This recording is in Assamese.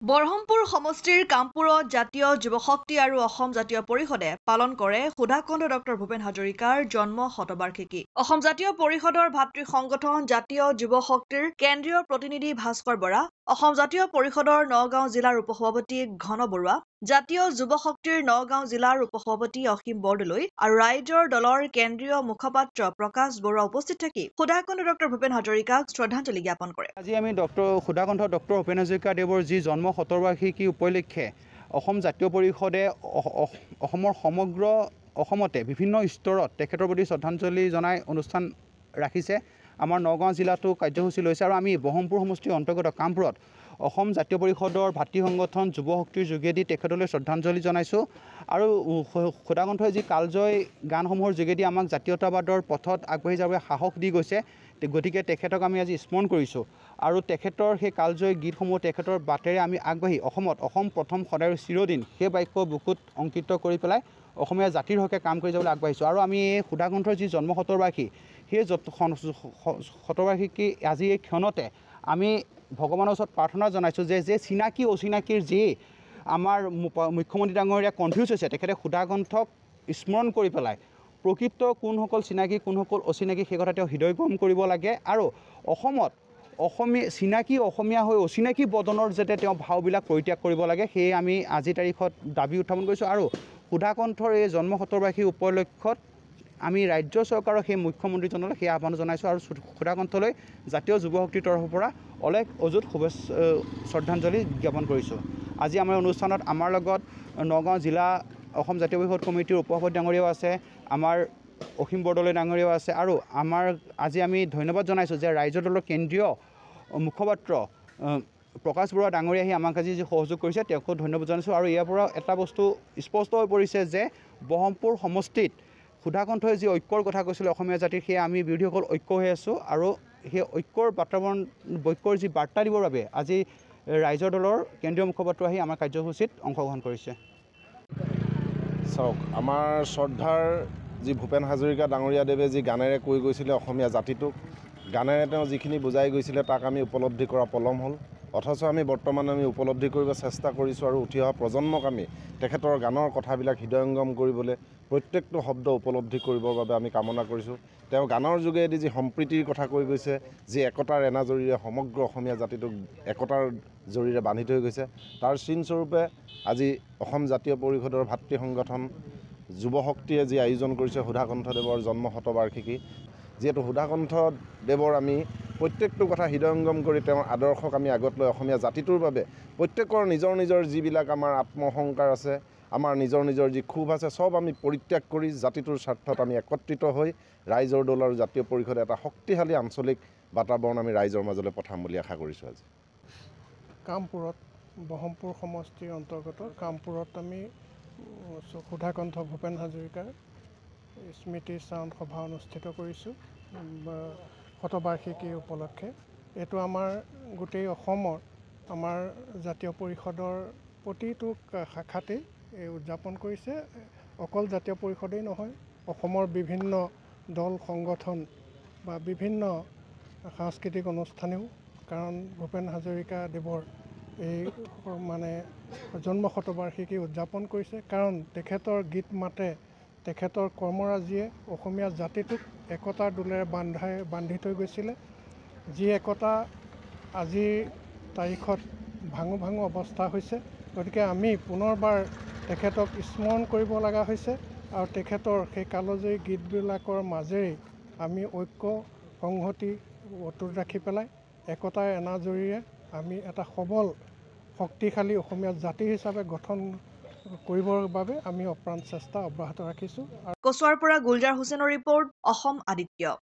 বৰহমপুৰ সমষ্টিৰ কামপুৰত জাতীয় যুৱশক্তি আৰু অসম জাতীয় পৰিষদে পালন কৰে সুধাকণ্ঠ ডক্টৰ ভূপেন হাজৰিকাৰ জন্ম শতবাৰ্ষিকী। অসম জাতীয় পৰিষদৰ ভাতৃ সংগঠন জাতীয় যুৱ শক্তিৰ কেন্দ্ৰীয় প্ৰতিনিধি ভাস্কৰ বৰা, অসম জাতীয় পৰিষদৰ নগাঁও জিলাৰ উপসভাপতি ঘন বৰুৱা, জাতীয় যুৱ শক্তিৰ নগাঁও জিলাৰ উপসভাপতি অসীম বৰদলৈ আৰু ৰাইজৰ দলৰ কেন্দ্ৰীয় মুখপাত্ৰ প্ৰকাশ বৰুৱা উপস্থিত থাকি সুধাকণ্ঠ ডক্টৰ ভূপেন হাজৰিকাক শ্ৰদ্ধাঞ্জলি জ্ঞাপন কৰে। আজি আমি সুধাকণ্ঠ ডক্টৰ ভূপেন হাজৰিকা দেৱৰ যি জন্ম শতবাৰ্ষিকী উপলক্ষে অসম জাতীয় পৰিষদে অসমৰ সমগ্ৰ অসমতে বিভিন্ন স্তৰত তেখেতৰ প্ৰতি শ্ৰদ্ধাঞ্জলি জনাই অনুষ্ঠান ৰাখিছে। আমাৰ নগাঁও জিলাতো কাৰ্যসূচী লৈছে আৰু আমি বৰহমপুৰ সমষ্টিৰ অন্তৰ্গত কামপুৰত অসম জাতীয় পৰিষদৰ ভাতৃ সংগঠন যুৱ শক্তিৰ যোগেদি তেখেতলৈ শ্ৰদ্ধাঞ্জলি জনাইছোঁ। আৰু সুধাকণ্ঠই যি কালজয় গানসমূহৰ যোগেদি আমাক জাতীয়তাবাদৰ পথত আগবাঢ়ি যাবলৈ সাহস দি গৈছে, গতিকে তেখেতক আমি আজি স্মৰণ কৰিছোঁ আৰু তেখেতৰ সেই কালজয়ী গীতসমূহ তেখেতৰ বাটেৰে আমি আগবাঢ়ি অসম প্ৰথম সদায় চিৰদিন সেই বাক্য বুকুত অংকিত কৰি পেলাই অসমীয়া জাতিৰ হকে কাম কৰি যাবলৈ আগবাঢ়িছোঁ। আৰু আমি এই সুধাকণ্ঠৰ যি জন্ম শতবাৰ্ষিকী, সেই শতবাৰ্ষিকী আজি এই ক্ষণতে আমি ভগৱানৰ ওচৰত প্ৰাৰ্থনা জনাইছোঁ যে চিনাকি অচিনাকিৰ যি আমাৰ মুখ্যমন্ত্ৰী ডাঙৰীয়া কনফিউজ হৈছে, তেখেতে সুধাকণ্ঠক স্মৰণ কৰি পেলাই প্ৰকৃত কোনসকল চিনাকি কোনসকল অচিনাকি সেই কথা তেওঁ হৃদয়গম কৰিব লাগে আৰু অসমত চিনাকি অসমীয়া হৈ অচিনাকি বদনৰ যাতে তেওঁ ভাওবিলাক পৰিত্যাগ কৰিব লাগে, সেয়ে আমি আজিৰ তাৰিখত দাবী উত্থাপন কৰিছোঁ। আৰু সুধাকণ্ঠৰ এই জন্ম শতবাৰ্ষিকী উপলক্ষত আমি ৰাজ্য চৰকাৰৰ সেই মুখ্যমন্ত্ৰীজনলৈ সেই আহ্বান জনাইছোঁ আৰু সুধাকণ্ঠলৈ জাতীয় যুৱ শক্তিৰ তৰফৰ পৰা অলেখ অযুত শ্ৰদ্ধাঞ্জলি জ্ঞাপন কৰিছোঁ। আজি আমাৰ অনুষ্ঠানত আমাৰ লগত নগাঁও জিলা অসম জাতীয় পৰিষদ কমিটিৰ উপসভাপতি ডাঙৰীয়াও আছে, আমাৰ অসীম বৰদলৈ ডাঙৰীয়াও আছে আৰু আজি আমি ধন্যবাদ জনাইছোঁ যে ৰাইজৰ দলৰ কেন্দ্ৰীয় মুখপাত্ৰ প্ৰকাশ বৰুৱা ডাঙৰীয়া আহি আমাক আজি যি সহযোগ কৰিছে তেওঁকো ধন্যবাদ জনাইছোঁ। আৰু ইয়াৰ পৰা এটা বস্তু স্পষ্ট হৈ পৰিছে যে বৰহমপুৰ সমষ্টিত সুধাকণ্ঠই যি ঐক্যৰ কথা কৈছিলে অসমীয়া জাতিৰ, সেয়া আমি বিৰোধীসকল ঐক্য হৈ আছোঁ আৰু সেই ঐক্যৰ ঐক্যৰ যি বাৰ্তা দিবৰ বাবে আজি ৰাইজৰ দলৰ কেন্দ্ৰীয় মুখপাত্ৰ আহি আমাৰ কাৰ্যসূচীত অংশগ্ৰহণ কৰিছে। চাওক, আমাৰ শ্ৰদ্ধাৰ যি ভূপেন হাজৰিকা ডাঙৰীয়াদেৱে যি গানেৰে কৈ গৈছিলে অসমীয়া জাতিটোক, গানেৰে তেওঁ যিখিনি বুজাই গৈছিলে তাক আমি উপলব্ধি কৰা পলম হ'ল, অথচ আমি বৰ্তমান উপলব্ধি কৰিব চেষ্টা কৰিছোঁ আৰু উঠি অহা প্ৰজন্মক আমি তেখেতৰ গানৰ কথাবিলাক হৃদয়ংগম কৰিবলৈ প্ৰত্যেকটো শব্দ উপলব্ধি কৰিবৰ বাবে আমি কামনা কৰিছোঁ। তেওঁ গানৰ যোগেদি যি সম্প্ৰীতিৰ কথা কৈ গৈছে, যি একতাৰ এনাজৰীৰে সমগ্ৰ অসমীয়া জাতিটোক একতাৰ জৰিৰে বান্ধি থৈ গৈছে, তাৰ চিনস্বৰূপে আজি অসম জাতীয় পৰিষদৰ ভাতৃ সংগঠন যুৱ শক্তিয়ে যি আয়োজন কৰিছে সুধাকণ্ঠদেৱৰ জন্ম শতবাৰ্ষিকী, যিহেতু সুধাকণ্ঠদেৱৰ আমি প্ৰত্যেকটো কথা হৃদয়ংগম কৰি তেওঁৰ আদৰ্শক আমি আগত লৈ অসমীয়া জাতিটোৰ বাবে প্ৰত্যেকৰ নিজৰ যিবিলাক আমাৰ আত্মসংকাৰ আছে, আমাৰ নিজৰ যি ক্ষোভ আছে, চব আমি পৰিত্যাগ কৰি জাতিটোৰ স্বাৰ্থত আমি একত্ৰিত হৈ ৰাইজৰ দল আৰু জাতীয় পৰিষদে এটা শক্তিশালী আঞ্চলিক বাতাবৰণ আমি ৰাইজৰ মাজলৈ পঠাম বুলি আশা কৰিছোঁ। আজি কামপুৰত বৰহমপুৰ সমষ্টিৰ অন্তৰ্গত কামপুৰত আমি সুধাকণ্ঠ ভূপেন হাজৰিকাৰ স্মৃতি চাৰণ সভা অনুষ্ঠিত কৰিছোঁ শতবাৰ্ষিকী উপলক্ষে। এইটো আমাৰ গোটেই অসমৰ আমাৰ জাতীয় পৰিষদৰ প্ৰতিটো শাখাতেই উদযাপন কৰিছে। অকল জাতীয় পৰিষদেই নহয়, অসমৰ বিভিন্ন দল সংগঠন বা বিভিন্ন সাংস্কৃতিক অনুষ্ঠানেও, কাৰণ ভূপেন হাজৰিকা দেৱৰ এই জন্ম শতবাৰ্ষিকী উদযাপন কৰিছে, কাৰণ তেখেতৰ গীত মাতে, তেখেতৰ কৰ্মৰাজিয়ে অসমীয়া জাতিটোক একতাৰ দোলেৰে বান্ধি থৈ গৈছিলে, যি একতা আজিৰ তাৰিখত ভাঙো অৱস্থা হৈছে। গতিকে আমি পুনৰবাৰ তেখেতক স্মৰণ কৰিব লগা হৈছে আৰু তেখেতৰ সেই কালজয়ী গীতবিলাকৰ মাজেৰেই আমি ঐক্য সংহতি অটুট ৰাখি পেলাই একতাৰ এনাজৰীৰে আমি এটা সবল শক্তিশালী অসমীয়া জাতি হিচাপে গঠন কৰিবৰ বাবে আমি অপ্ৰাণ চেষ্টা অব্যাহত ৰাখিছোঁ। কচুৱাৰ পৰা গুলজাৰ হুছেইনৰ ৰিপৰ্ট, অসম আদিত্য।